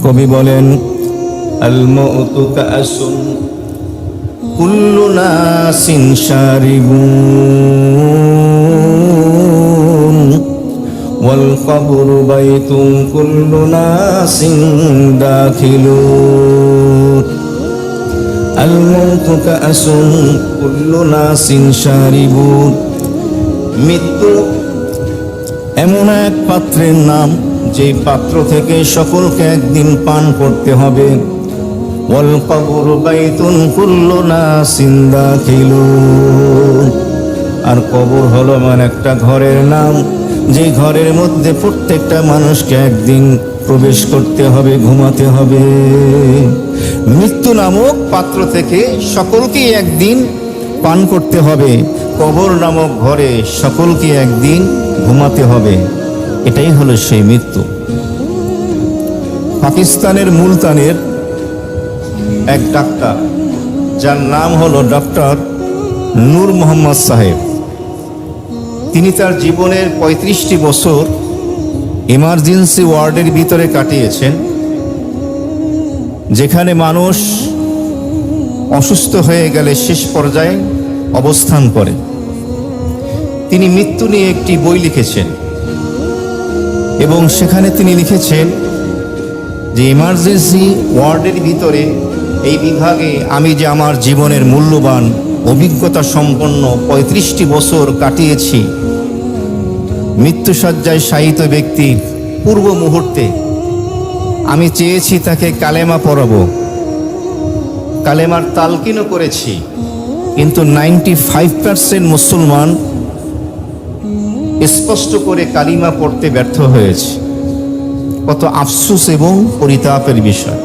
কবি বলেন, আল মাউতু কাসুন কুল্লু নাসিন শারিবুন ওয়াল কবরু বাইতুন কুল্লু নাসিন দাখিলুন। আল মাউতু কাসুন কুল্লু নাসিন শারিবুন। মৃত্যু এমন এক পাত্রের নাম, যে পাত্র থেকে সকলকে একদিন পান করতে হবে। ওয়াল কবরু বাইতুন কুল্লু নাসিন দাখিলুন। আর কবর হলো এমন একটা ঘরের নাম, যে ঘরের মধ্যে প্রত্যেকটা মানুষকে একদিন প্রবেশ করতে হবে, ঘুমাতে হবে। মৃত্যু নামক পাত্র থেকে সকলকে একদিন পান করতে হবে, কবর নামক ঘরে সকলকে একদিন ঘুমাতে হবে। এটাই হলো সেই মৃত্যু। পাকিস্তানের মুলতানের এক ডাক্তার, যার নাম হলো ডক্টর নূর মোহাম্মদ সাহেব, তিনি তার জীবনের 35টি বছর ইমার্জেন্সি ওয়ার্ডের ভিতরে কাটিয়েছেন, যেখানে মানুষ অসুস্থ হয়ে গেলে শেষ পর্যায়ে অবস্থান করে। তিনি মৃত্যু নিয়ে একটি বই লিখেছেন এবং সেখানে তিনি লিখেছেন যে ইমার্জেন্সি ওয়ার্ডের ভিতরে এই বিভাগে আমি যে আমার জীবনের মূল্যবান অভিজ্ঞতা সম্পন্ন 35টি বছর কাটিয়েছি, মৃত্যুসজ্জায় শায়িত ব্যক্তির পূর্ব মুহূর্তে আমি চেয়েছি তাকে কালেমা পড়াবো, কালেমার তালকিনও করেছি, কিন্তু 95% মুসলমান স্পষ্ট করে কালিমা পড়তে ব্যর্থ হয়েছে। কত আফসোস এবং পরিতাপের বিষয়।